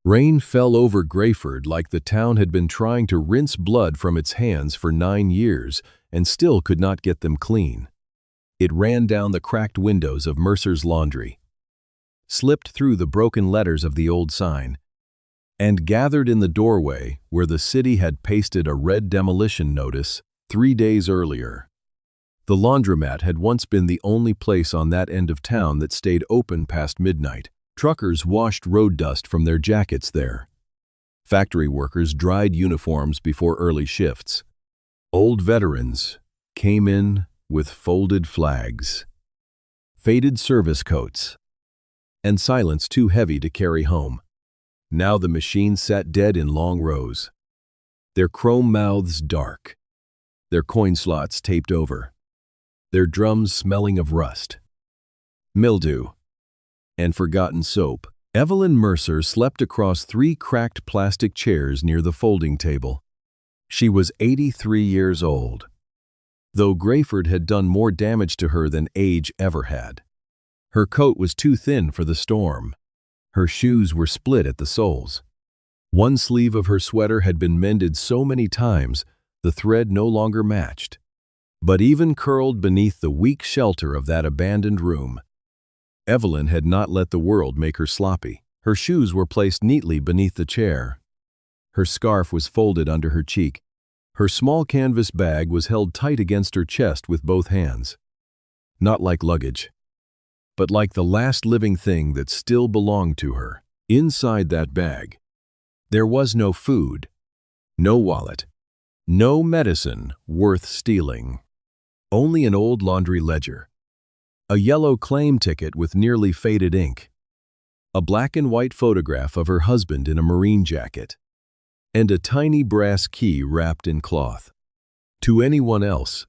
Rain fell over Grayford like the town had been trying to rinse blood from its hands for 9 years and still could not get them clean. It ran down the cracked windows of Mercer's laundry, slipped through the broken letters of the old sign, and gathered in the doorway where the city had pasted a red demolition notice 3 days earlier. The laundromat had once been the only place on that end of town that stayed open past midnight. Truckers washed road dust from their jackets there. Factory workers dried uniforms before early shifts. Old veterans came in with folded flags, faded service coats, and silence too heavy to carry home. Now the machines sat dead in long rows, their chrome mouths dark, their coin slots taped over, their drums smelling of rust, mildew, and forgotten soap. Evelyn Mercer slept across 3 cracked plastic chairs near the folding table. She was 83 years old, though Grayford had done more damage to her than age ever had. Her coat was too thin for the storm. Her shoes were split at the soles. One sleeve of her sweater had been mended so many times the thread no longer matched. But even curled beneath the weak shelter of that abandoned room, Evelyn had not let the world make her sloppy. Her shoes were placed neatly beneath the chair. Her scarf was folded under her cheek. Her small canvas bag was held tight against her chest with both hands. Not like luggage, but like the last living thing that still belonged to her. Inside that bag, there was no food, no wallet, no medicine worth stealing. Only an old laundry ledger, a yellow claim ticket with nearly faded ink, a black and white photograph of her husband in a marine jacket, and a tiny brass key wrapped in cloth. To anyone else,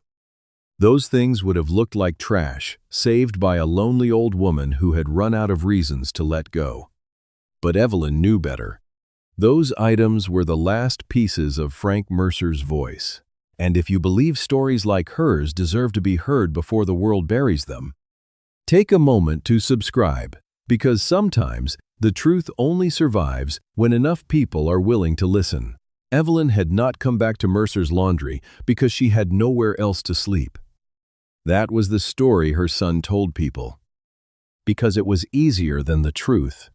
those things would have looked like trash, saved by a lonely old woman who had run out of reasons to let go. But Evelyn knew better. Those items were the last pieces of Frank Mercer's voice. And if you believe stories like hers deserve to be heard before the world buries them, take a moment to subscribe, because sometimes the truth only survives when enough people are willing to listen. Evelyn had not come back to Mercer's laundry because she had nowhere else to sleep. That was the story her son told people, because it was easier than the truth.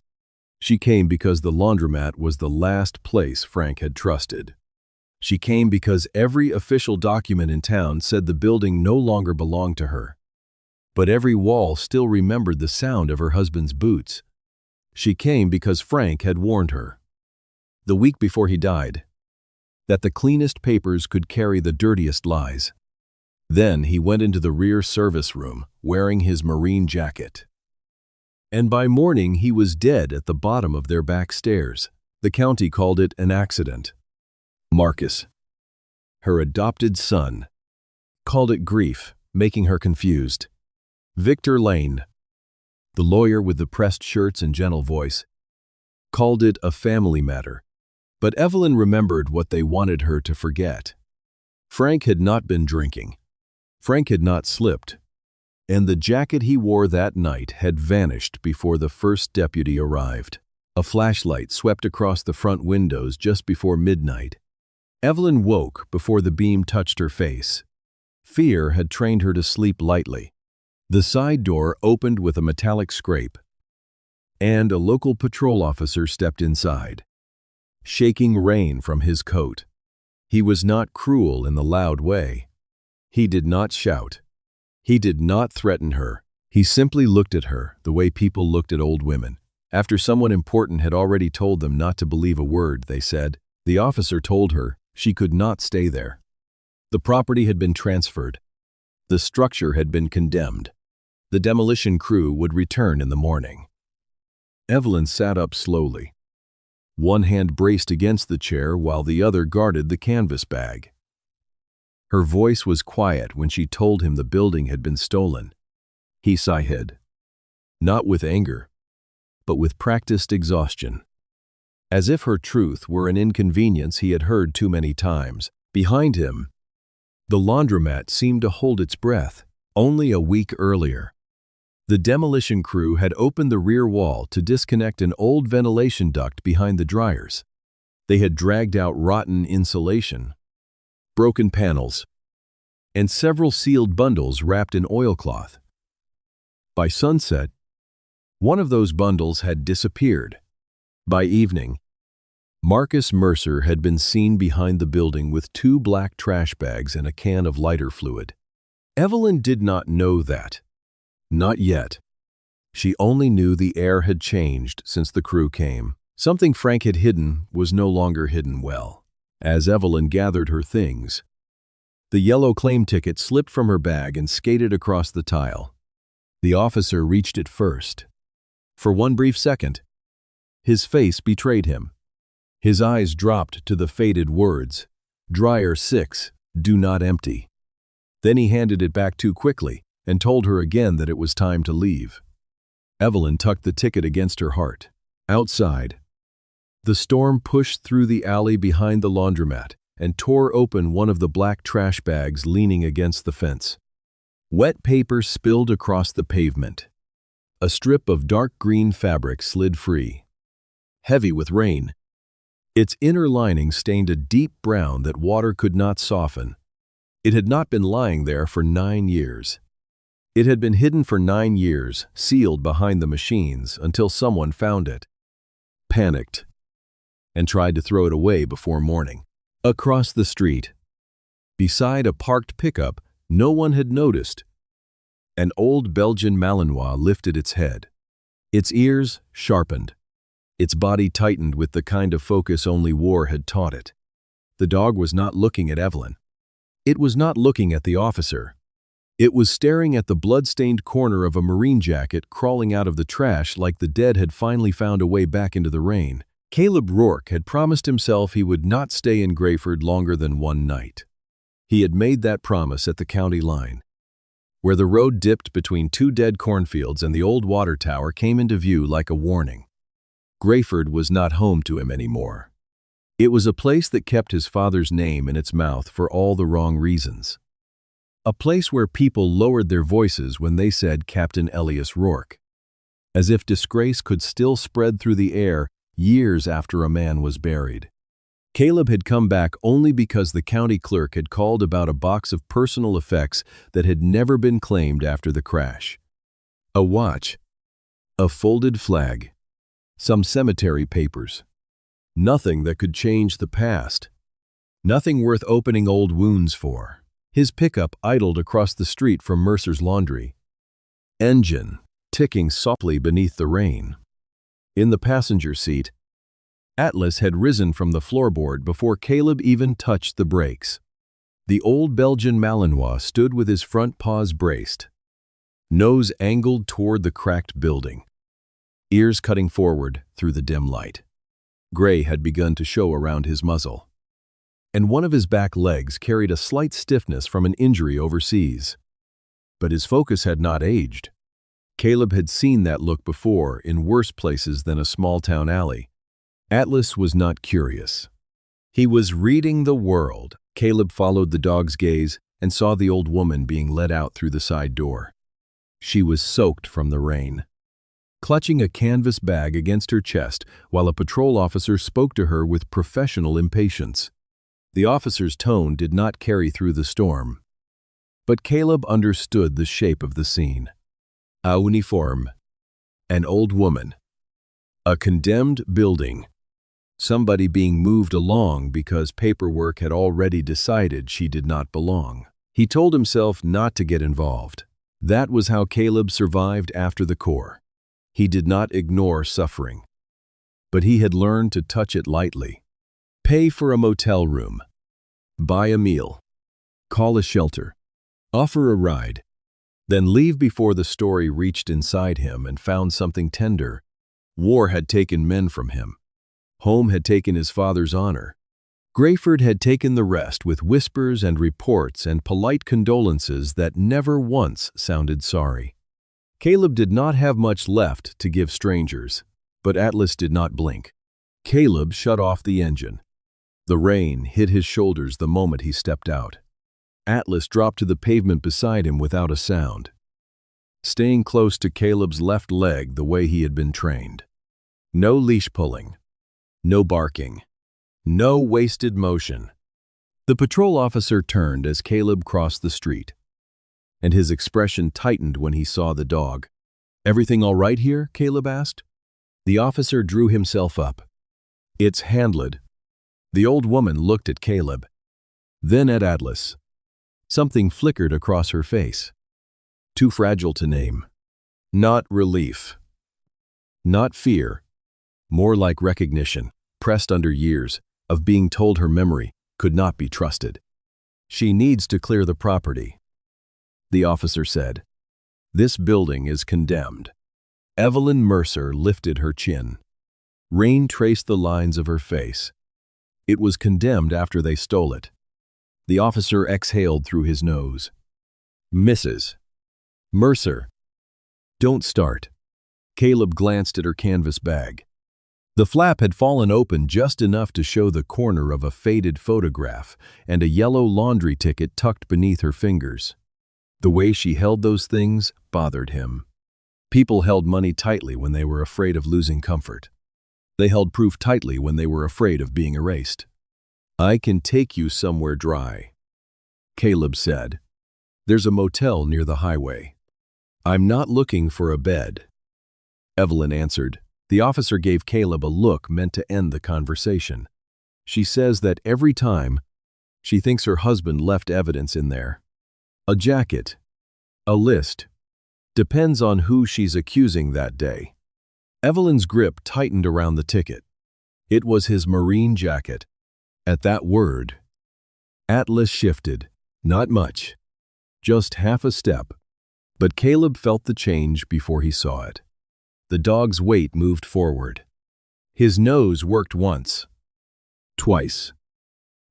She came because the laundromat was the last place Frank had trusted. She came because every official document in town said the building no longer belonged to her. But every wall still remembered the sound of her husband's boots. She came because Frank had warned her, the week before he died, that the cleanest papers could carry the dirtiest lies. Then he went into the rear service room, wearing his marine jacket. And by morning he was dead at the bottom of their back stairs. The county called it an accident. Marcus, her adopted son, called it grief, making her confused. Victor Lane, the lawyer with the pressed shirts and gentle voice, called it a family matter. But Evelyn remembered what they wanted her to forget. Frank had not been drinking. Frank had not slipped. And the jacket he wore that night had vanished before the first deputy arrived. A flashlight swept across the front windows just before midnight. Evelyn woke before the beam touched her face. Fear had trained her to sleep lightly. The side door opened with a metallic scrape, and a local patrol officer stepped inside, shaking rain from his coat. He was not cruel in the loud way. He did not shout. He did not threaten her. He simply looked at her the way people looked at old women. After someone important had already told them not to believe a word they said, the officer told her she could not stay there. The property had been transferred. The structure had been condemned. The demolition crew would return in the morning. Evelyn sat up slowly. One hand braced against the chair while the other guarded the canvas bag. Her voice was quiet when she told him the building had been stolen. He sighed, not with anger, but with practiced exhaustion. As if her truth were an inconvenience he had heard too many times. Behind him, the laundromat seemed to hold its breath. Only a week earlier, The demolition crew had opened the rear wall to disconnect an old ventilation duct behind the dryers. They had dragged out rotten insulation, broken panels, and several sealed bundles wrapped in oilcloth. By sunset, one of those bundles had disappeared. By evening, Marcus Mercer had been seen behind the building with 2 black trash bags and a can of lighter fluid. Evelyn did not know that. Not yet. She only knew the air had changed since the crew came. Something Frank had hidden was no longer hidden well. As Evelyn gathered her things, the yellow claim ticket slipped from her bag and skated across the tile. The officer reached it first. For one brief second, his face betrayed him. His eyes dropped to the faded words, "Dryer 6, do not empty." Then he handed it back too quickly and told her again that it was time to leave. Evelyn tucked the ticket against her heart. Outside, the storm pushed through the alley behind the laundromat and tore open one of the black trash bags leaning against the fence. Wet paper spilled across the pavement. A strip of dark green fabric slid free, heavy with rain. Its inner lining stained a deep brown that water could not soften. It had not been lying there for 9 years. It had been hidden for 9 years, sealed behind the machines, until someone found it, panicked, and tried to throw it away before morning. Across the street, beside a parked pickup no one had noticed, an old Belgian Malinois lifted its head. Its ears sharpened. Its body tightened with the kind of focus only war had taught it. The dog was not looking at Evelyn. It was not looking at the officer. It was staring at the blood-stained corner of a marine jacket crawling out of the trash like the dead had finally found a way back into the rain. Caleb Rourke had promised himself he would not stay in Grayford longer than one night. He had made that promise at the county line, where the road dipped between 2 dead cornfields and the old water tower came into view like a warning. Grayford was not home to him anymore. It was a place that kept his father's name in its mouth for all the wrong reasons. A place where people lowered their voices when they said Captain Elias Rourke, as if disgrace could still spread through the air years after a man was buried. Caleb had come back only because the county clerk had called about a box of personal effects that had never been claimed after the crash. A watch, a folded flag, some cemetery papers. Nothing that could change the past. Nothing worth opening old wounds for. His pickup idled across the street from Mercer's laundry, engine ticking softly beneath the rain. In the passenger seat, Atlas had risen from the floorboard before Caleb even touched the brakes. The old Belgian Malinois stood with his front paws braced, nose angled toward the cracked building, ears cutting forward through the dim light. Gray had begun to show around his muzzle, and one of his back legs carried a slight stiffness from an injury overseas. But his focus had not aged. Caleb had seen that look before in worse places than a small-town alley. Atlas was not curious. He was reading the world. Caleb followed the dog's gaze and saw the old woman being led out through the side door. She was soaked from the rain, clutching a canvas bag against her chest while a patrol officer spoke to her with professional impatience. The officer's tone did not carry through the storm, but Caleb understood the shape of the scene. A uniform, an old woman, a condemned building, somebody being moved along because paperwork had already decided she did not belong. He told himself not to get involved. That was how Caleb survived after the Corps. He did not ignore suffering, but he had learned to touch it lightly. Pay for a motel room, buy a meal, call a shelter, offer a ride, then leave before the story reached inside him and found something tender. War had taken men from him. Home had taken his father's honor. Grayford had taken the rest with whispers and reports and polite condolences that never once sounded sorry. Caleb did not have much left to give strangers, but Atlas did not blink. Caleb shut off the engine. The rain hit his shoulders the moment he stepped out. Atlas dropped to the pavement beside him without a sound. staying close to Caleb's left leg the way he had been trained. No leash pulling, no barking, no wasted motion. The patrol officer turned as Caleb crossed the street, and his expression tightened when he saw the dog. "Everything all right here?" Caleb asked. The officer drew himself up. "It's handled." The old woman looked at Caleb, then at Atlas. Something flickered across her face. Too fragile to name. Not relief. Not fear. More like recognition, pressed under years of being told her memory could not be trusted. "She needs to clear the property," the officer said. "This building is condemned." Evelyn Mercer lifted her chin. Rain traced the lines of her face. It was condemned after they stole it. The officer exhaled through his nose. "Mrs. Mercer, don't start." Caleb glanced at her canvas bag. The flap had fallen open just enough to show the corner of a faded photograph and a yellow laundry ticket tucked beneath her fingers. The way she held those things bothered him. People held money tightly when they were afraid of losing comfort. They held proof tightly when they were afraid of being erased. "I can take you somewhere dry," Caleb said. "There's a motel near the highway." "I'm not looking for a bed," Evelyn answered. The officer gave Caleb a look meant to end the conversation. "She says that every time she thinks her husband left evidence in there. A jacket, a list. Depends on who she's accusing that day." Evelyn's grip tightened around the ticket. It was his Marine jacket. At that word, Atlas shifted. Not much. Just half a step. But Caleb felt the change before he saw it. The dog's weight moved forward. His nose worked once. Twice.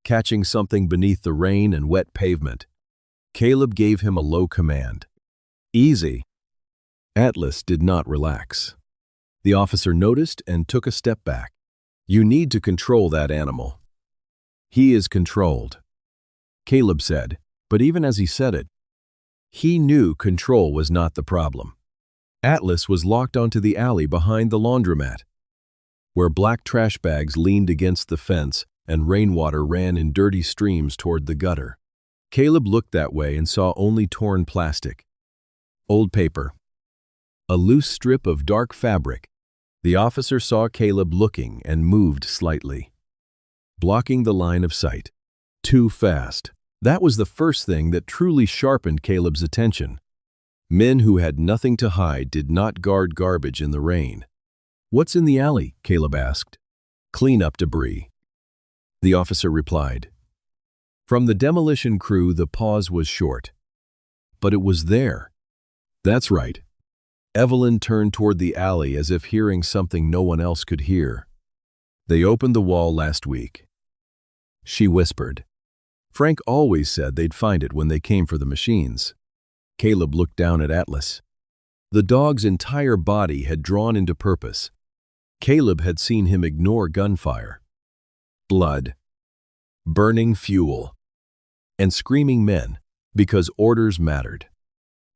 Catching something beneath the rain and wet pavement. Caleb gave him a low command. "Easy." Atlas did not relax. The officer noticed and took a step back. "You need to control that animal." "He is controlled," Caleb said, but even as he said it, he knew control was not the problem. Atlas was locked onto the alley behind the laundromat, where black trash bags leaned against the fence and rainwater ran in dirty streams toward the gutter. Caleb looked that way and saw only torn plastic. Old paper. A loose strip of dark fabric. The officer saw Caleb looking and moved slightly, blocking the line of sight. Too fast. That was the first thing that truly sharpened Caleb's attention. Men who had nothing to hide did not guard garbage in the rain. "What's in the alley?" Caleb asked. "Clean up debris," the officer replied. From the demolition crew, the pause was short. But it was there. "That's right." Evelyn turned toward the alley as if hearing something no one else could hear. "They opened the wall last week," she whispered. "Frank always said they'd find it when they came for the machines." Caleb looked down at Atlas. The dog's entire body had drawn into purpose. Caleb had seen him ignore gunfire, blood, burning fuel, and screaming men because orders mattered.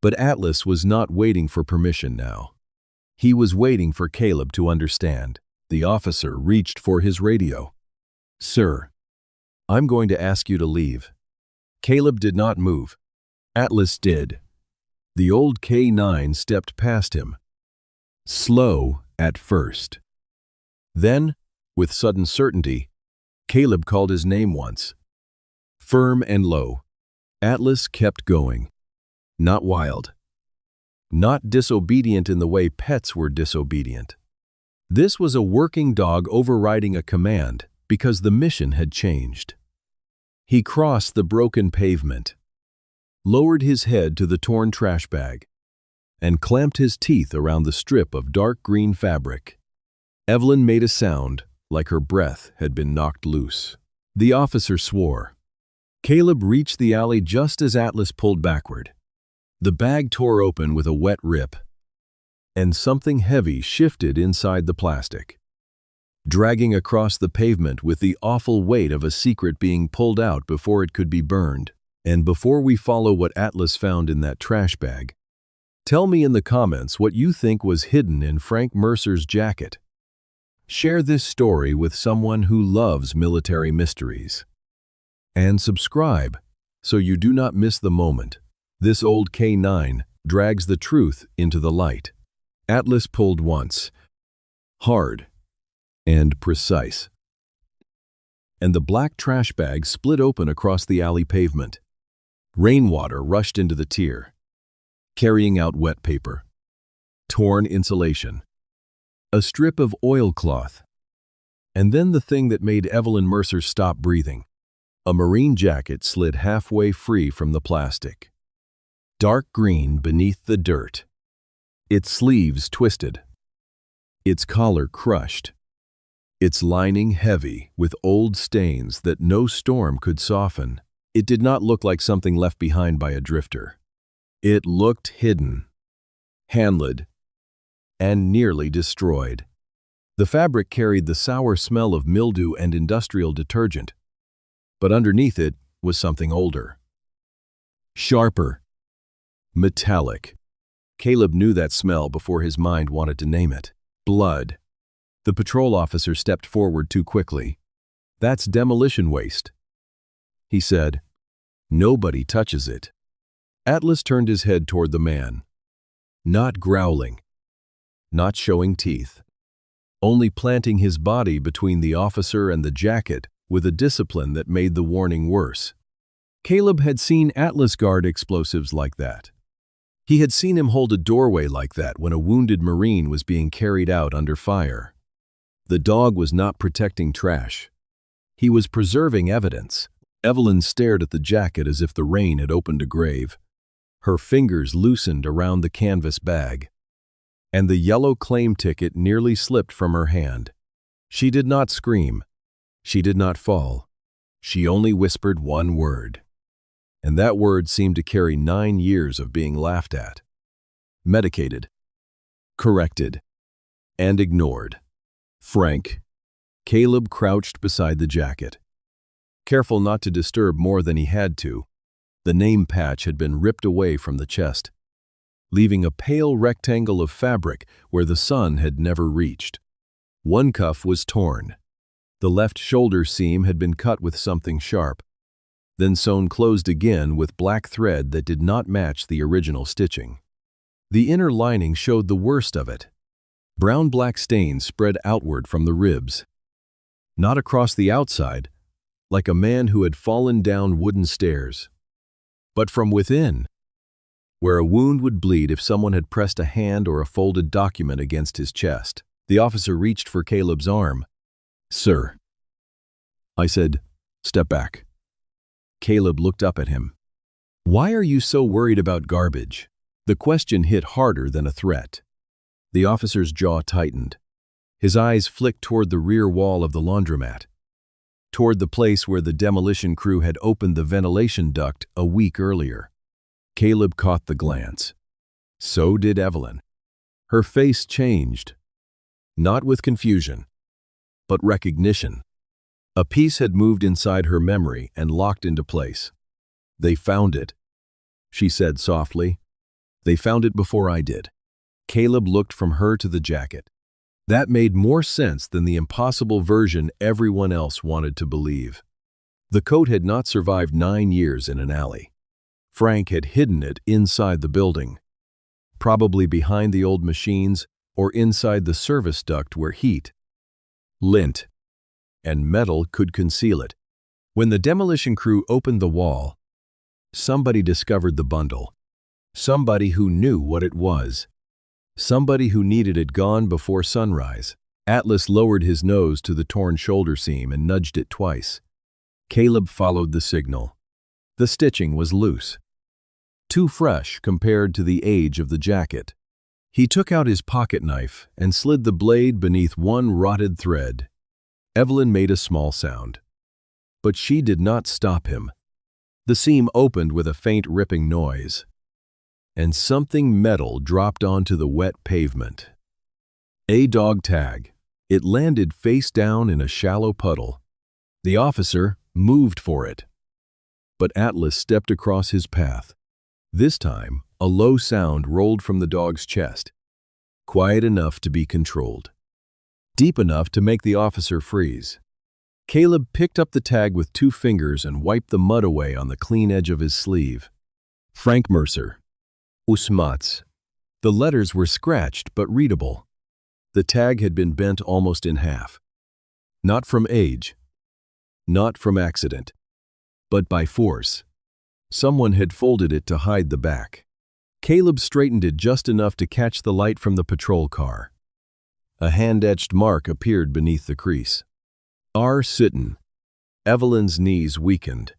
But Atlas was not waiting for permission now. He was waiting for Caleb to understand. The officer reached for his radio. "Sir, I'm going to ask you to leave." Caleb did not move. Atlas did. The old K9 stepped past him. Slow at first. Then, with sudden certainty, Caleb called his name once. Firm and low. Atlas kept going. Not wild. Not disobedient in the way pets were disobedient. This was a working dog overriding a command because the mission had changed. He crossed the broken pavement, lowered his head to the torn trash bag, and clamped his teeth around the strip of dark green fabric. Evelyn made a sound like her breath had been knocked loose. The officer swore. Caleb reached the alley just as Atlas pulled backward. The bag tore open with a wet rip, and something heavy shifted inside the plastic, dragging across the pavement with the awful weight of a secret being pulled out before it could be burned. And before we follow what Atlas found in that trash bag, Tell me in the comments what you think was hidden in Frank Mercer's jacket. Share this story with someone who loves military mysteries. And subscribe so you do not miss the moment this old K9 drags the truth into the light. Atlas pulled once, hard and precise, and the black trash bag split open across the alley pavement. Rainwater rushed into the tier, carrying out wet paper, torn insulation, a strip of oilcloth, and then the thing that made Evelyn Mercer stop breathing. A marine jacket slid halfway free from the plastic, dark green beneath the dirt, its sleeves twisted, its collar crushed, its lining heavy with old stains that no storm could soften. It did not look like something left behind by a drifter. It looked hidden, handled, and nearly destroyed. The fabric carried the sour smell of mildew and industrial detergent, but underneath it was something older, sharper, metallic. Caleb knew that smell before his mind wanted to name it. Blood. The patrol officer stepped forward too quickly. "That's demolition waste," he said. "Nobody touches it." Atlas turned his head toward the man, not growling, not showing teeth, only planting his body between the officer and the jacket with a discipline that made the warning worse. Caleb had seen Atlas guard explosives like that. He had seen him hold a doorway like that when a wounded Marine was being carried out under fire. The dog was not protecting trash. He was preserving evidence. Evelyn stared at the jacket as if the rain had opened a grave. Her fingers loosened around the canvas bag, and the yellow claim ticket nearly slipped from her hand. She did not scream. She did not fall. She only whispered one word, and that word seemed to carry 9 years of being laughed at, medicated, corrected, and ignored. Frank. Caleb crouched beside the jacket, careful not to disturb more than he had to. The name patch had been ripped away from the chest, leaving a pale rectangle of fabric where the sun had never reached. One cuff was torn. The left shoulder seam had been cut with something sharp, then sewn closed again with black thread that did not match the original stitching. The inner lining showed the worst of it. Brown-black stains spread outward from the ribs, not across the outside, like a man who had fallen down wooden stairs, but from within, where a wound would bleed if someone had pressed a hand or a folded document against his chest. The officer reached for Caleb's arm. "Sir," I said, "step back." Caleb looked up at him. "Why are you so worried about garbage?" The question hit harder than a threat. The officer's jaw tightened. His eyes flicked toward the rear wall of the laundromat, toward the place where the demolition crew had opened the ventilation duct a week earlier. Caleb caught the glance. So did Evelyn. Her face changed, not with confusion, but recognition. A piece had moved inside her memory and locked into place. "They found it," she said softly. "They found it before I did." Caleb looked from her to the jacket. That made more sense than the impossible version everyone else wanted to believe. The coat had not survived 9 years in an alley. Frank had hidden it inside the building, probably behind the old machines or inside the service duct where heat, lint, and metal could conceal it. When the demolition crew opened the wall, somebody discovered the bundle. Somebody who knew what it was. Somebody who needed it gone before sunrise. Atlas lowered his nose to the torn shoulder seam and nudged it twice. Caleb followed the signal. The stitching was loose, too fresh compared to the age of the jacket. He took out his pocket knife and slid the blade beneath one rotted thread. Evelyn made a small sound, but she did not stop him. The seam opened with a faint ripping noise, and something metal dropped onto the wet pavement. A dog tag. It landed face down in a shallow puddle. The officer moved for it, but Atlas stepped across his path. This time, a low sound rolled from the dog's chest, quiet enough to be controlled, deep enough to make the officer freeze. Caleb picked up the tag with 2 fingers and wiped the mud away on the clean edge of his sleeve. Frank Mercer. Unearths. The letters were scratched but readable. The tag had been bent almost in half. Not from age, not from accident, but by force. Someone had folded it to hide the back. Caleb straightened it just enough to catch the light from the patrol car. A hand-etched mark appeared beneath the crease. R. Sitten. Evelyn's knees weakened.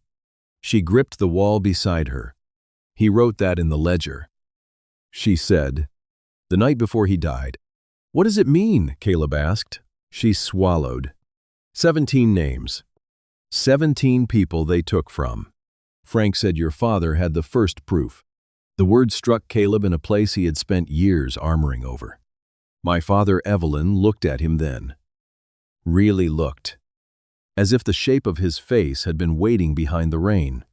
She gripped the wall beside her. He wrote that in the ledger. She said, "The night before he died." "What does it mean?" Caleb asked. She swallowed. 17 names. 17 people they took from. Frank said your father had the first proof. The word struck Caleb in a place he had spent years armoring over. My father, Evelyn, looked at him then. Really looked. As if the shape of his face had been waiting behind the rain.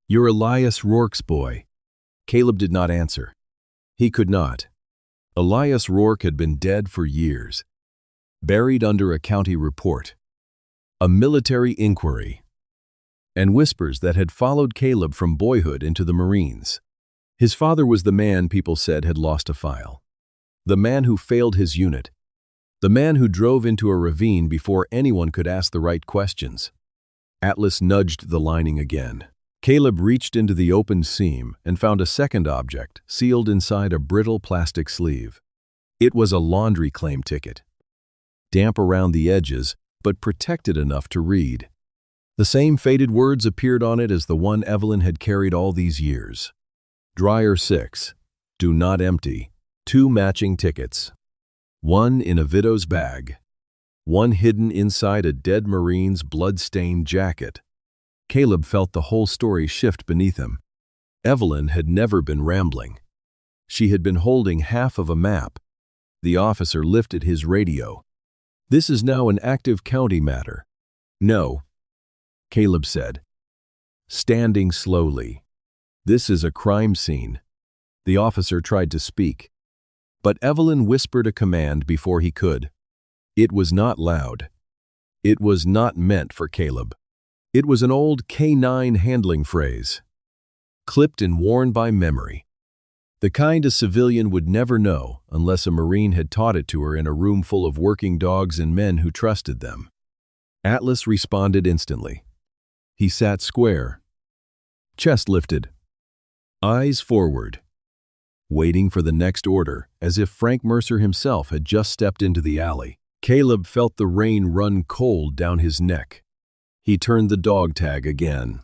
"You're Elias Rourke's boy." Caleb did not answer. He could not. Elias Rourke had been dead for years. Buried under a county report. A military inquiry. And whispers that had followed Caleb from boyhood into the Marines. His father was the man people said had lost a file. The man who failed his unit. The man who drove into a ravine before anyone could ask the right questions. Atlas nudged the lining again. Caleb reached into the open seam and found a second object sealed inside a brittle plastic sleeve. It was a laundry claim ticket. Damp around the edges, but protected enough to read. The same faded words appeared on it as the one Evelyn had carried all these years. Dryer 6. Do not empty. 2 matching tickets. 1 in a widow's bag. 1 hidden inside a dead Marine's blood-stained jacket. Caleb felt the whole story shift beneath him. Evelyn had never been rambling. She had been holding half of a map. The officer lifted his radio. "This is now an active county matter." "No," Caleb said, standing slowly. "This is a crime scene." The officer tried to speak, but Evelyn whispered a command before he could. It was not loud. It was not meant for Caleb. It was an old K9 handling phrase, clipped and worn by memory. The kind a civilian would never know unless a Marine had taught it to her in a room full of working dogs and men who trusted them. Atlas responded instantly. He sat square, chest lifted, eyes forward, waiting for the next order, as if Frank Mercer himself had just stepped into the alley. Caleb felt the rain run cold down his neck. He turned the dog tag again.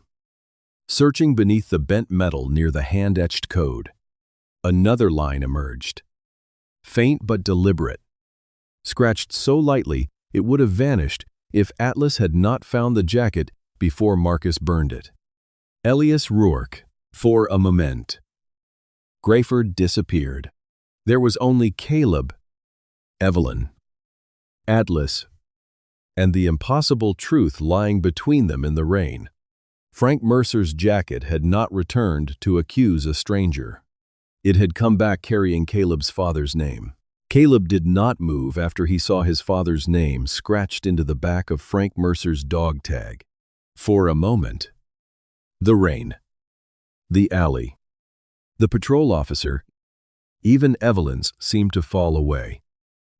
Searching beneath the bent metal near the hand-etched code, another line emerged. Faint but deliberate. Scratched so lightly it would have vanished if Atlas had not found the jacket before Marcus burned it. Elias Rourke, for a moment. Grayford disappeared. There was only Caleb, Evelyn, Atlas, and the impossible truth lying between them in the rain. Frank Mercer's jacket had not returned to accuse a stranger. It had come back carrying Caleb's father's name. Caleb did not move after he saw his father's name scratched into the back of Frank Mercer's dog tag. For a moment. The rain. The alley. The patrol officer. Even Evelyn's seemed to fall away.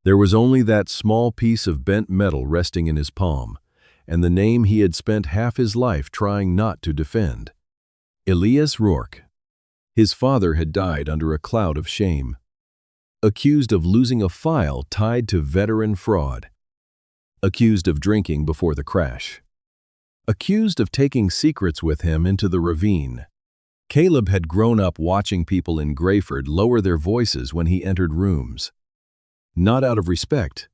There was only that small piece of bent metal resting in his palm, and the name he had spent half his life trying not to defend. Elias Rourke. His father had died under a cloud of shame. Accused of losing a file tied to veteran fraud. Accused of drinking before the crash. Accused of taking secrets with him into the ravine. Caleb had grown up watching people in Grayford lower their voices when he entered rooms. Not out of respect,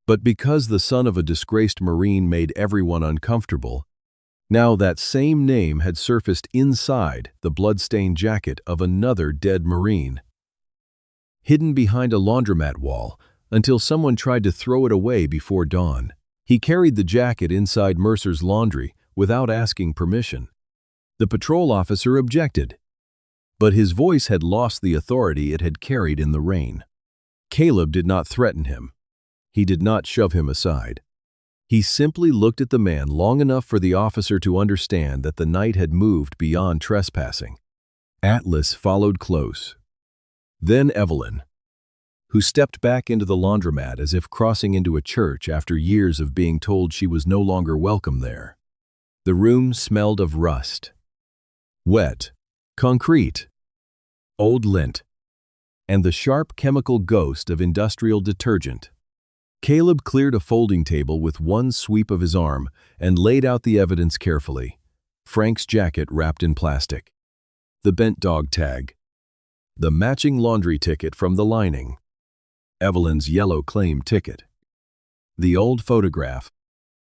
but because the son of a disgraced Marine made everyone uncomfortable. Now that same name had surfaced inside the blood-stained jacket of another dead Marine. Hidden behind a laundromat wall until someone tried to throw it away before dawn. He carried the jacket inside Mercer's laundry without asking permission. The patrol officer objected. but his voice had lost the authority it had carried in the rain. Caleb did not threaten him. He did not shove him aside. He simply looked at the man long enough for the officer to understand that the night had moved beyond trespassing. Atlas followed close. Then Evelyn, who stepped back into the laundromat as if crossing into a church after years of being told she was no longer welcome there. The room smelled of rust, wet, concrete, old lint, and the sharp chemical ghost of industrial detergent. Caleb cleared a folding table with one sweep of his arm and laid out the evidence carefully. Frank's jacket wrapped in plastic, the bent dog tag, the matching laundry ticket from the lining, Evelyn's yellow claim ticket, the old photograph,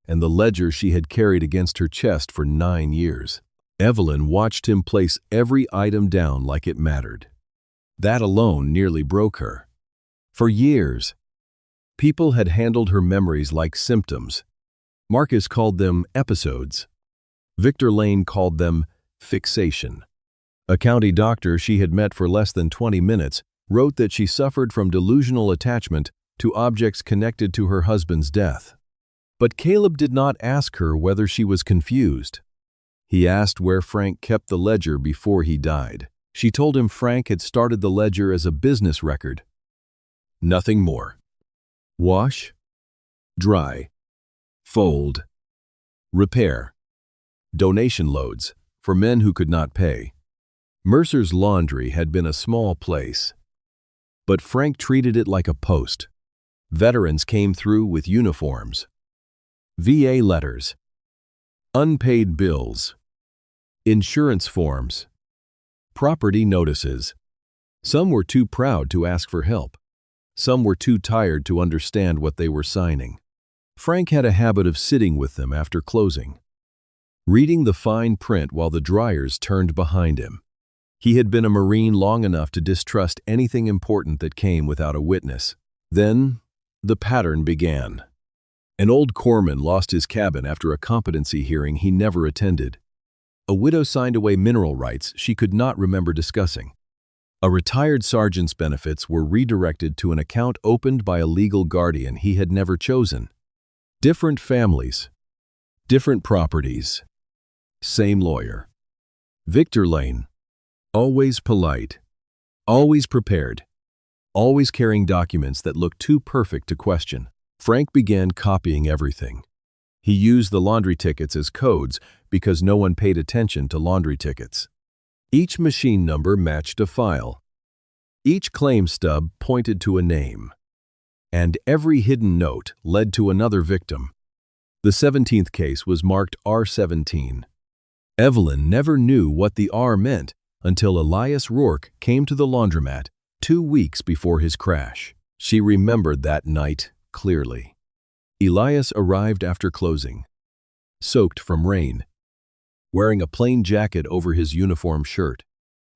and the ledger she had carried against her chest for 9 years. Evelyn watched him place every item down like it mattered. That alone nearly broke her. For years, people had handled her memories like symptoms. Marcus called them episodes. Victor Lane called them fixation. A county doctor she had met for less than 20 minutes wrote that she suffered from delusional attachment to objects connected to her husband's death. But Caleb did not ask her whether she was confused. He asked where Frank kept the ledger before he died. She told him Frank had started the ledger as a business record. Nothing more. Wash, dry, fold, repair, donation loads for men who could not pay. Mercer's laundry had been a small place, but Frank treated it like a post. Veterans came through with uniforms, VA letters, unpaid bills, insurance forms, property notices. Some were too proud to ask for help. Some were too tired to understand what they were signing. Frank had a habit of sitting with them after closing, reading the fine print while the dryers turned behind him. He had been a Marine long enough to distrust anything important that came without a witness. Then, the pattern began. An old corpsman lost his cabin after a competency hearing he never attended. A widow signed away mineral rights she could not remember discussing. A retired sergeant's benefits were redirected to an account opened by a legal guardian he had never chosen. Different families, different properties, same lawyer. Victor Lane, always polite, always prepared, always carrying documents that looked too perfect to question. Frank began copying everything. He used the laundry tickets as codes because no one paid attention to laundry tickets. Each machine number matched a file. Each claim stub pointed to a name. And every hidden note led to another victim. The 17th case was marked R17. Evelyn never knew what the R meant until Elias Rourke came to the laundromat 2 weeks before his crash. She remembered that night clearly. Elias arrived after closing, soaked from rain, wearing a plain jacket over his uniform shirt.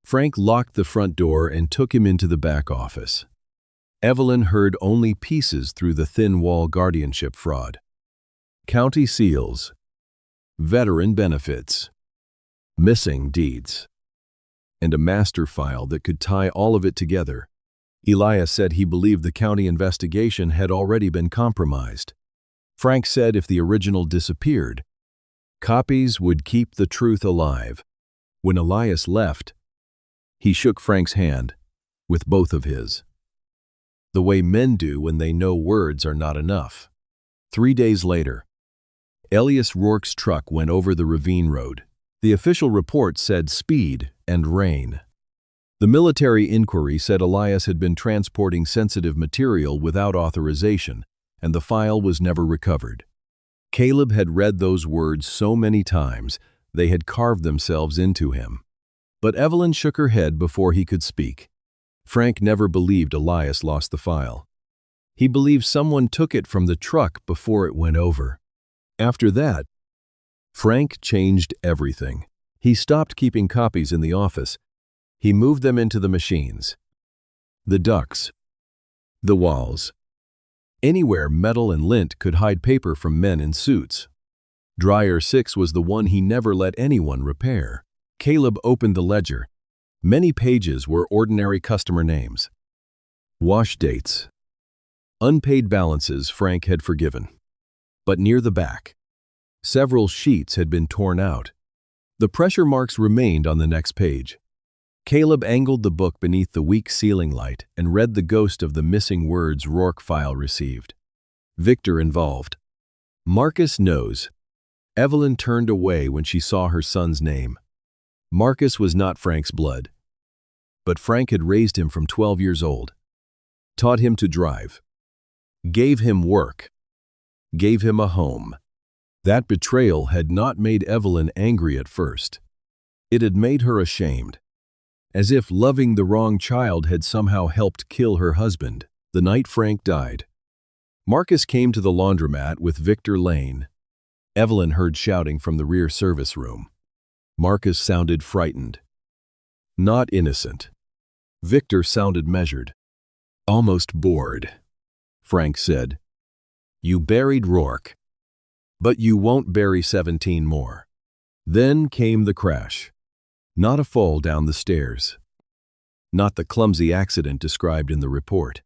Frank locked the front door and took him into the back office. Evelyn heard only pieces through the thin wall guardianship fraud. County seals, veteran benefits, missing deeds, and a master file that could tie all of it together. Elias said he believed the county investigation had already been compromised. Frank said if the original disappeared, copies would keep the truth alive. When Elias left, he shook Frank's hand with both of his, the way men do when they know words are not enough. 3 days later, Elias Rourke's truck went over the ravine road. The official report said speed and rain. The military inquiry said Elias had been transporting sensitive material without authorization, and the file was never recovered. Caleb had read those words so many times, they had carved themselves into him. But Evelyn shook her head before he could speak. Frank never believed Elias lost the file. He believed someone took it from the truck before it went over. After that, Frank changed everything. He stopped keeping copies in the office. He moved them into the machines, the ducts, the walls, anywhere metal and lint could hide paper from men in suits. Dryer 6 was the one he never let anyone repair. Caleb opened the ledger. Many pages were ordinary customer names. Wash dates. Unpaid balances Frank had forgiven. But near the back, several sheets had been torn out. The pressure marks remained on the next page. Caleb angled the book beneath the weak ceiling light and read the ghost of the missing words Rourke file received. Victor involved. Marcus knows. Evelyn turned away when she saw her son's name. Marcus was not Frank's blood. But Frank had raised him from 12 years old, taught him to drive, gave him work, gave him a home. That betrayal had not made Evelyn angry at first. It had made her ashamed, as if loving the wrong child had somehow helped kill her husband the night Frank died. Marcus came to the laundromat with Victor Lane. Evelyn heard shouting from the rear service room. Marcus sounded frightened, not innocent. Victor sounded measured, almost bored. Frank said, "You buried Rourke, but you won't bury 17 more." Then came the crash. Not a fall down the stairs, not the clumsy accident described in the report,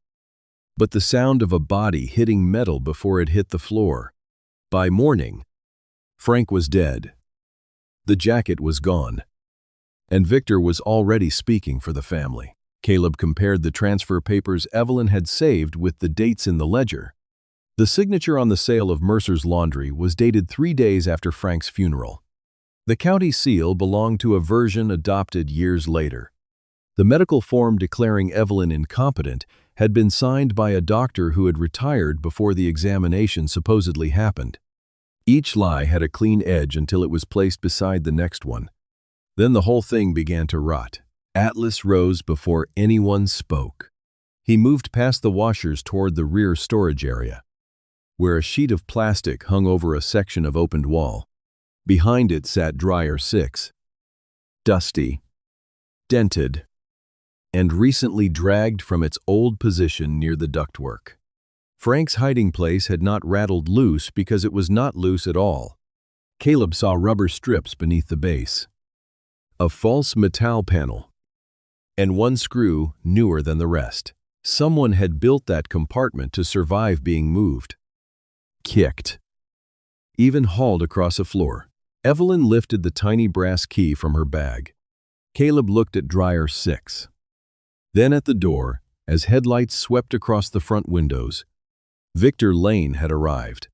but the sound of a body hitting metal before it hit the floor. By morning, Frank was dead. The jacket was gone, and Victor was already speaking for the family. Caleb compared the transfer papers Evelyn had saved with the dates in the ledger. The signature on the sale of Mercer's laundry was dated 3 days after Frank's funeral. The county seal belonged to a version adopted years later. The medical form declaring Evelyn incompetent had been signed by a doctor who had retired before the examination supposedly happened. Each lie had a clean edge until it was placed beside the next one. Then the whole thing began to rot. Atlas rose before anyone spoke. He moved past the washers toward the rear storage area, where a sheet of plastic hung over a section of opened wall. Behind it sat dryer 6, dusty, dented, and recently dragged from its old position near the ductwork. Frank's hiding place had not rattled loose because it was not loose at all. Caleb saw rubber strips beneath the base, a false metal panel, and one screw newer than the rest. Someone had built that compartment to survive being moved, kicked, even hauled across a floor. Evelyn lifted the tiny brass key from her bag. Caleb looked at dryer 6. Then at the door, as headlights swept across the front windows. Victor Lane had arrived.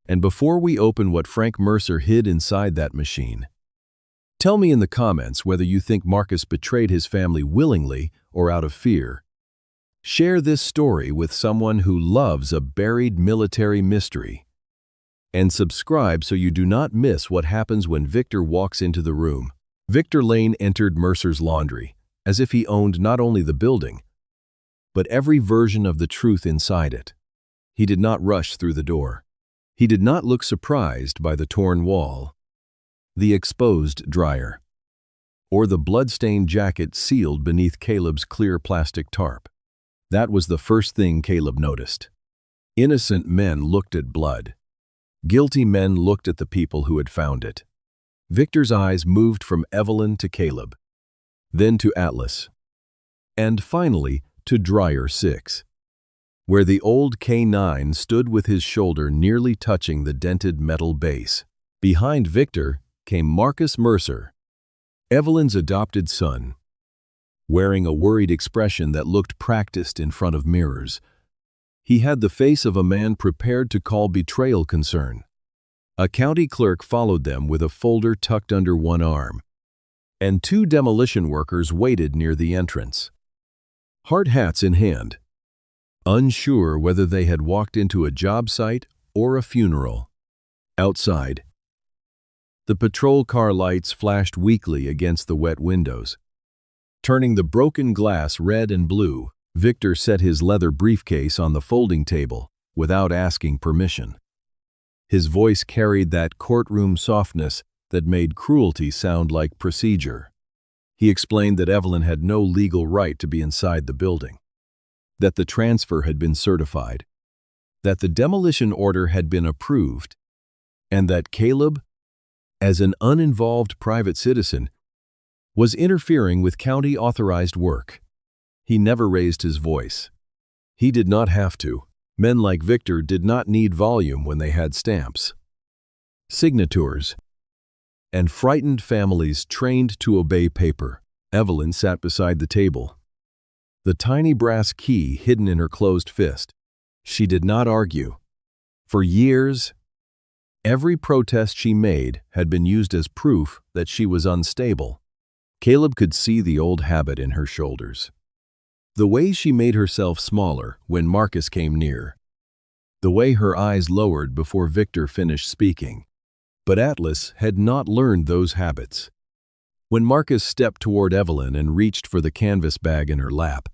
And before we open what Frank Mercer hid inside that machine, tell me in the comments whether you think Marcus betrayed his family willingly or out of fear. Share this story with someone who loves a buried military mystery. And subscribe so you do not miss what happens when Victor walks into the room. Victor Lane entered Mercer's laundry, as if he owned not only the building, but every version of the truth inside it. He did not rush through the door. He did not look surprised by the torn wall, the exposed dryer, or the blood-stained jacket sealed beneath Caleb's clear plastic tarp. That was the first thing Caleb noticed. Innocent men looked at blood. Guilty men looked at the people who had found it. Victor's eyes moved from Evelyn to Caleb, then to Atlas, and finally to dryer 6, where the old K9 stood with his shoulder nearly touching the dented metal base. Behind Victor came Marcus Mercer, Evelyn's adopted son, wearing a worried expression that looked practiced in front of mirrors. He had the face of a man prepared to call betrayal concern. A county clerk followed them with a folder tucked under one arm, and 2 demolition workers waited near the entrance, hard hats in hand, unsure whether they had walked into a job site or a funeral. Outside, the patrol car lights flashed weakly against the wet windows, turning the broken glass red and blue. Victor set his leather briefcase on the folding table without asking permission. His voice carried that courtroom softness that made cruelty sound like procedure. He explained that Evelyn had no legal right to be inside the building, that the transfer had been certified, that the demolition order had been approved, and that Caleb, as an uninvolved private citizen, was interfering with county-authorized work. He never raised his voice. He did not have to. Men like Victor did not need volume when they had stamps, signatures, and frightened families trained to obey paper. Evelyn sat beside the table, the tiny brass key hidden in her closed fist. She did not argue. For years, every protest she made had been used as proof that she was unstable. Caleb could see the old habit in her shoulders. The way she made herself smaller when Marcus came near. The way her eyes lowered before Victor finished speaking. But Atlas had not learned those habits. When Marcus stepped toward Evelyn and reached for the canvas bag in her lap,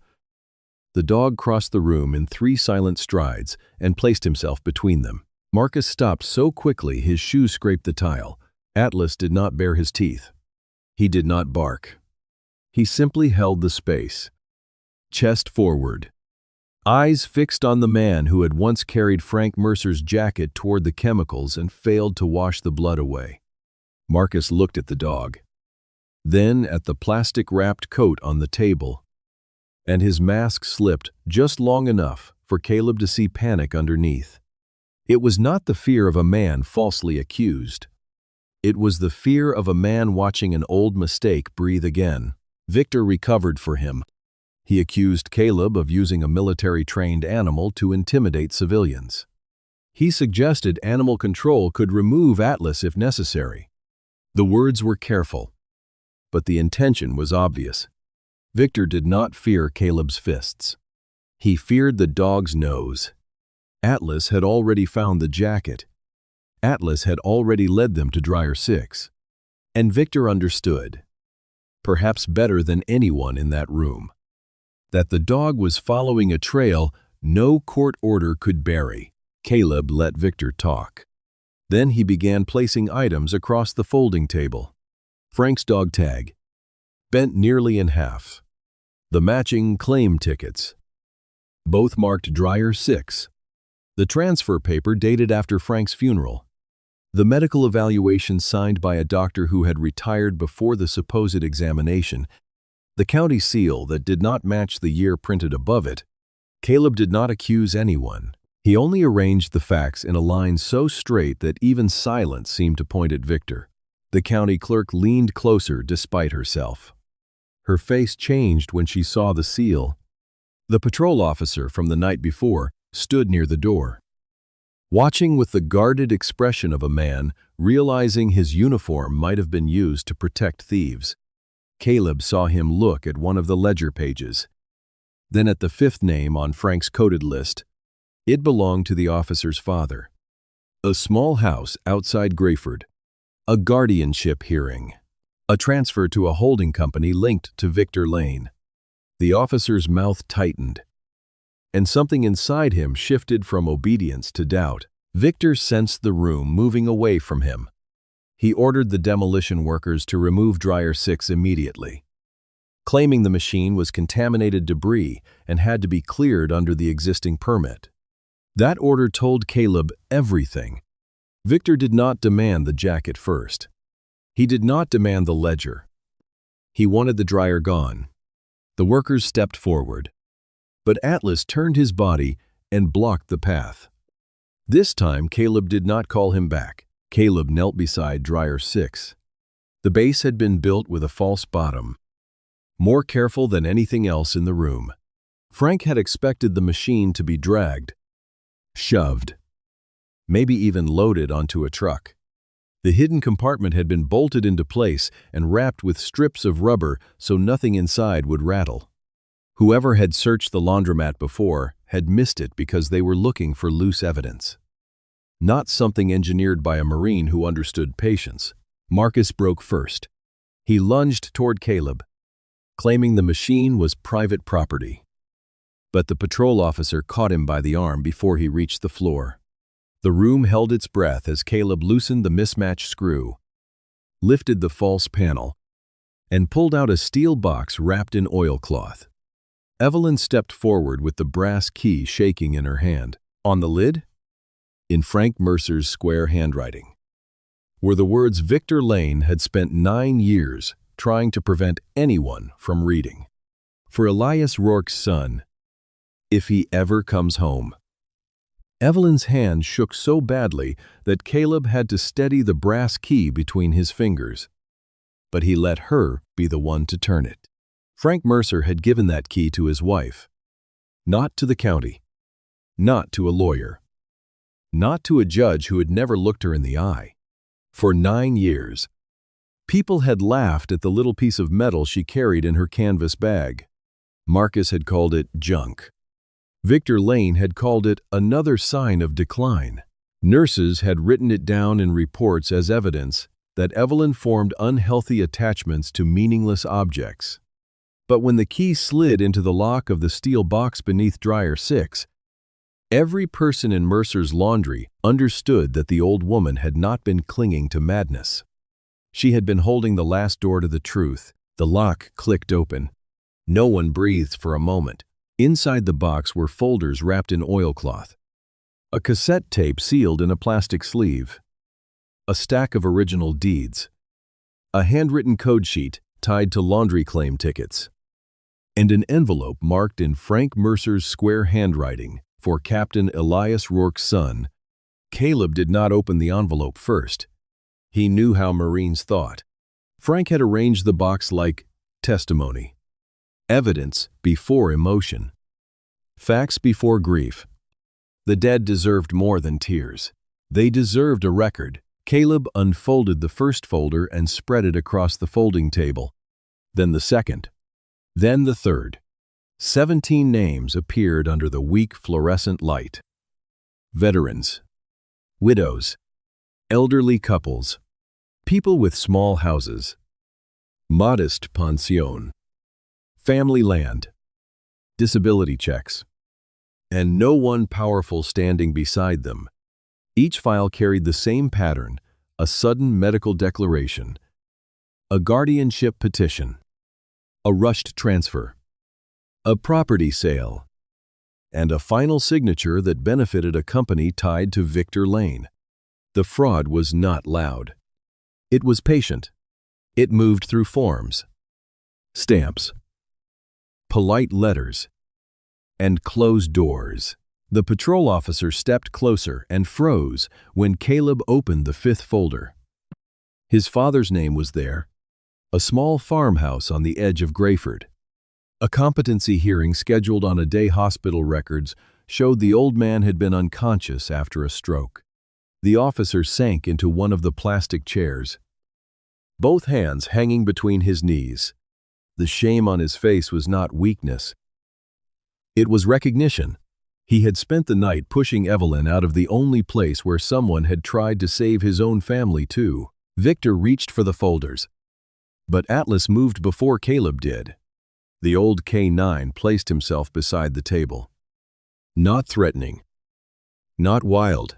the dog crossed the room in 3 silent strides and placed himself between them. Marcus stopped so quickly his shoes scraped the tile. Atlas did not bare his teeth. He did not bark. He simply held the space, chest forward, eyes fixed on the man who had once carried Frank Mercer's jacket toward the chemicals and failed to wash the blood away. Marcus looked at the dog, then at the plastic-wrapped coat on the table, and his mask slipped just long enough for Caleb to see panic underneath. It was not the fear of a man falsely accused. It was the fear of a man watching an old mistake breathe again. Victor recovered for him. He accused Caleb of using a military-trained animal to intimidate civilians. He suggested animal control could remove Atlas if necessary. The words were careful, but the intention was obvious. Victor did not fear Caleb's fists. He feared the dog's nose. Atlas had already found the jacket. Atlas had already led them to Dryer 6. And Victor understood, perhaps better than anyone in that room, that the dog was following a trail no court order could bury. Caleb let Victor talk. Then he began placing items across the folding table. Frank's dog tag, bent nearly in half. The matching claim tickets, both marked Dryer 6. The transfer paper dated after Frank's funeral. The medical evaluation signed by a doctor who had retired before the supposed examination. The county seal that did not match the year printed above it. Caleb did not accuse anyone. He only arranged the facts in a line so straight that even silence seemed to point at Victor. The county clerk leaned closer despite herself. Her face changed when she saw the seal. The patrol officer from the night before stood near the door, watching with the guarded expression of a man realizing his uniform might have been used to protect thieves. Caleb saw him look at one of the ledger pages, then at the 5th name on Frank's coded list. It belonged to the officer's father. A small house outside Grayford. A guardianship hearing. A transfer to a holding company linked to Victor Lane. The officer's mouth tightened, and something inside him shifted from obedience to doubt. Victor sensed the room moving away from him. He ordered the demolition workers to remove Dryer 6 immediately, claiming the machine was contaminated debris and had to be cleared under the existing permit. That order told Caleb everything. Victor did not demand the jacket first. He did not demand the ledger. He wanted the dryer gone. The workers stepped forward, but Atlas turned his body and blocked the path. This time, Caleb did not call him back. Caleb knelt beside Dryer 6. The base had been built with a false bottom, more careful than anything else in the room. Frank had expected the machine to be dragged, shoved, maybe even loaded onto a truck. The hidden compartment had been bolted into place and wrapped with strips of rubber so nothing inside would rattle. Whoever had searched the laundromat before had missed it because they were looking for loose evidence. Not something engineered by a Marine who understood patience. Marcus broke first. He lunged toward Caleb, claiming the machine was private property. But the patrol officer caught him by the arm before he reached the floor. The room held its breath as Caleb loosened the mismatched screw, lifted the false panel, and pulled out a steel box wrapped in oilcloth. Evelyn stepped forward with the brass key shaking in her hand. On the lid, in Frank Mercer's square handwriting, were the words Victor Lane had spent 9 years trying to prevent anyone from reading. For Elias Rourke's son, if he ever comes home. Evelyn's hand shook so badly that Caleb had to steady the brass key between his fingers. But he let her be the one to turn it. Frank Mercer had given that key to his wife. Not to the county. Not to a lawyer. Not to a judge who had never looked her in the eye. For 9 years, people had laughed at the little piece of metal she carried in her canvas bag. Marcus had called it junk. Victor Lane had called it another sign of decline. Nurses had written it down in reports as evidence that Evelyn formed unhealthy attachments to meaningless objects. But when the key slid into the lock of the steel box beneath dryer 6, every person in Mercer's laundry understood that the old woman had not been clinging to madness. She had been holding the last door to the truth. The lock clicked open. No one breathed for a moment. Inside the box were folders wrapped in oilcloth, a cassette tape sealed in a plastic sleeve, a stack of original deeds, a handwritten code sheet tied to laundry claim tickets, and an envelope marked in Frank Mercer's square handwriting for Captain Elias Rourke's son. Caleb did not open the envelope first. He knew how Marines thought. Frank had arranged the box like testimony. Evidence before emotion. Facts before grief. The dead deserved more than tears. They deserved a record. Caleb unfolded the first folder and spread it across the folding table. Then the second. Then the third. 17 names appeared under the weak fluorescent light. Veterans. Widows. Elderly couples. People with small houses. Modest pension. Family land, disability checks, and no one powerful standing beside them. Each file carried the same pattern: a sudden medical declaration, a guardianship petition, a rushed transfer, a property sale, and a final signature that benefited a company tied to Victor Lane. The fraud was not loud. It was patient. It moved through forms, stamps, polite letters, and closed doors. The patrol officer stepped closer and froze when Caleb opened the 5th folder. His father's name was there, a small farmhouse on the edge of Grayford. A competency hearing scheduled on a day hospital records showed the old man had been unconscious after a stroke. The officer sank into one of the plastic chairs, both hands hanging between his knees. The shame on his face was not weakness. It was recognition. He had spent the night pushing Evelyn out of the only place where someone had tried to save his own family too. Victor reached for the folders, but Atlas moved before Caleb did. The old K9 placed himself beside the table. Not threatening. Not wild.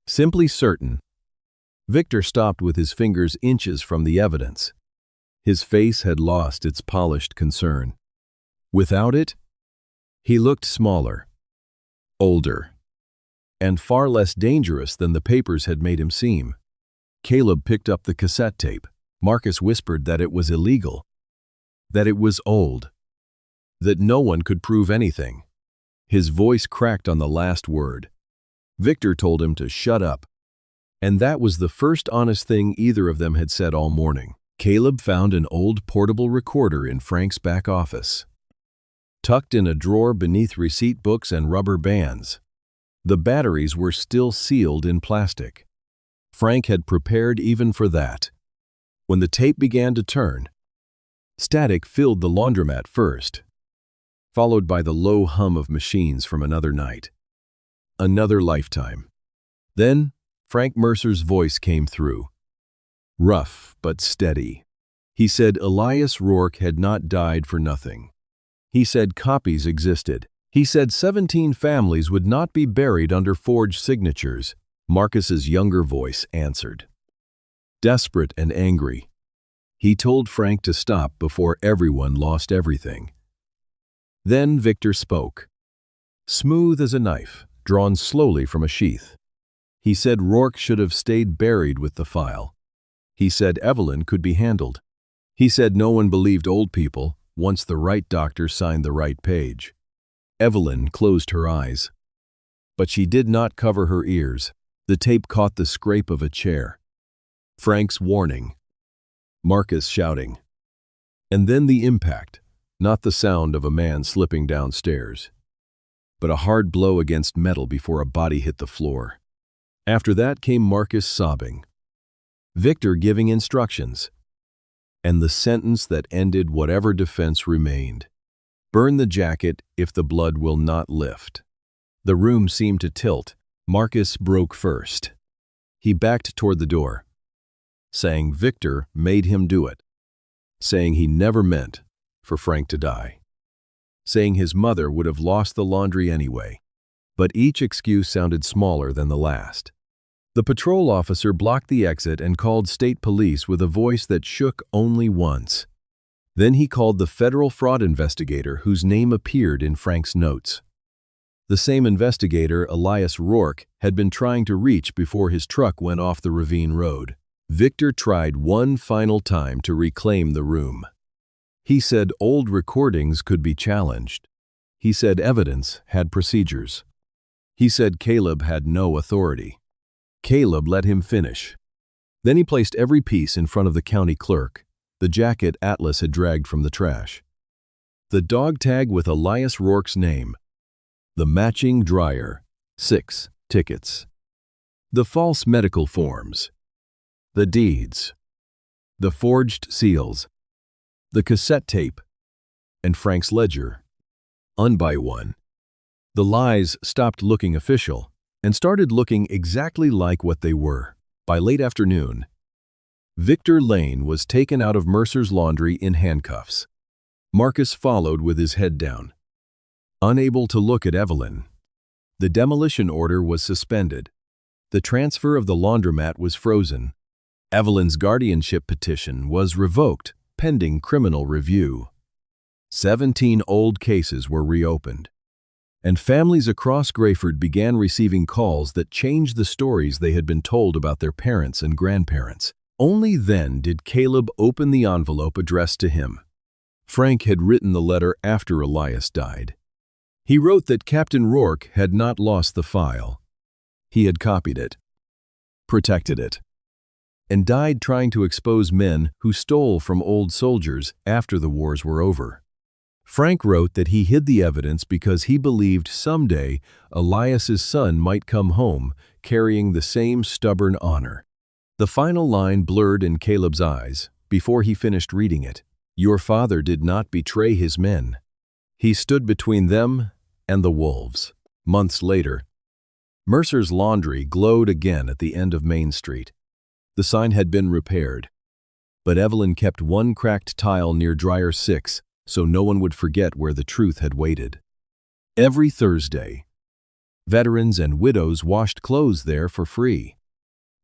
Simply certain. Victor stopped with his fingers inches from the evidence. His face had lost its polished concern. Without it, he looked smaller, older, and far less dangerous than the papers had made him seem. Caleb picked up the cassette tape. Marcus whispered that it was illegal, that it was old, that no one could prove anything. His voice cracked on the last word. Victor told him to shut up, and that was the first honest thing either of them had said all morning. Caleb found an old portable recorder in Frank's back office, tucked in a drawer beneath receipt books and rubber bands. The batteries were still sealed in plastic. Frank had prepared even for that. When the tape began to turn, static filled the laundromat first, followed by the low hum of machines from another night, another lifetime. Then Frank Mercer's voice came through. Rough but steady. He said Elias Rourke had not died for nothing. He said copies existed. He said 17 families would not be buried under forged signatures. Marcus's younger voice answered. Desperate and angry, he told Frank to stop before everyone lost everything. Then Victor spoke, smooth as a knife, drawn slowly from a sheath. He said Rourke should have stayed buried with the file. He said Evelyn could be handled. He said no one believed old people once the right doctor signed the right page. Evelyn closed her eyes. But she did not cover her ears. The tape caught the scrape of a chair. Frank's warning. Marcus shouting. And then the impact, not the sound of a man slipping downstairs, but a hard blow against metal before a body hit the floor. After that came Marcus sobbing, Victor giving instructions, and the sentence that ended whatever defense remained. Burn the jacket if the blood will not lift. The room seemed to tilt. Marcus broke first. He backed toward the door, saying Victor made him do it, saying he never meant for Frank to die, saying his mother would have lost the laundry anyway. But each excuse sounded smaller than the last. The patrol officer blocked the exit and called state police with a voice that shook only once. Then he called the federal fraud investigator whose name appeared in Frank's notes. The same investigator Elias Rourke had been trying to reach before his truck went off the ravine road. Victor tried one final time to reclaim the room. He said old recordings could be challenged. He said evidence had procedures. He said Caleb had no authority. Caleb let him finish. Then he placed every piece in front of the county clerk, the jacket Atlas had dragged from the trash, the dog tag with Elias Rourke's name, the matching dryer, 6 tickets, the false medical forms, the deeds, the forged seals, the cassette tape, and Frank's ledger. One by one, the lies stopped looking official and started looking exactly like what they were. By late afternoon, Victor Lane was taken out of Mercer's laundry in handcuffs. Marcus followed with his head down, unable to look at Evelyn. The demolition order was suspended. The transfer of the laundromat was frozen. Evelyn's guardianship petition was revoked, pending criminal review. 17 old cases were reopened, and families across Grayford began receiving calls that changed the stories they had been told about their parents and grandparents. Only then did Caleb open the envelope addressed to him. Frank had written the letter after Elias died. He wrote that Captain Rourke had not lost the file. He had copied it, protected it, and died trying to expose men who stole from old soldiers after the wars were over. Frank wrote that he hid the evidence because he believed someday Elias's son might come home carrying the same stubborn honor. The final line blurred in Caleb's eyes before he finished reading it. Your father did not betray his men. He stood between them and the wolves. Months later, Mercer's laundry glowed again at the end of Main Street. The sign had been repaired, but Evelyn kept one cracked tile near dryer 6 so no one would forget where the truth had waited. Every Thursday, veterans and widows washed clothes there for free.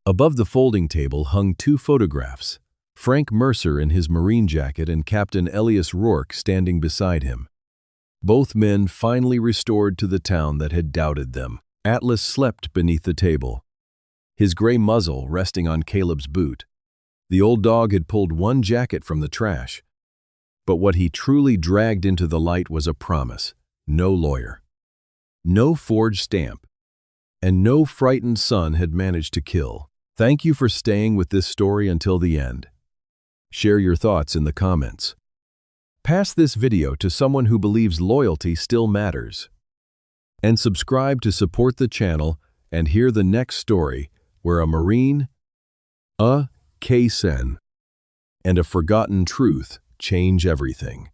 Above the folding table hung 2 photographs, Frank Mercer in his Marine jacket and Captain Elias Rourke standing beside him. Both men finally restored to the town that had doubted them. Atlas slept beneath the table, his gray muzzle resting on Caleb's boot. The old dog had pulled one jacket from the trash, but what he truly dragged into the light was a promise: no lawyer, no forged stamp, and no frightened son had managed to kill. Thank you for staying with this story until the end. Share your thoughts in the comments. Pass this video to someone who believes loyalty still matters. And subscribe to support the channel and hear the next story where a Marine, a cassette, and a forgotten truth change everything.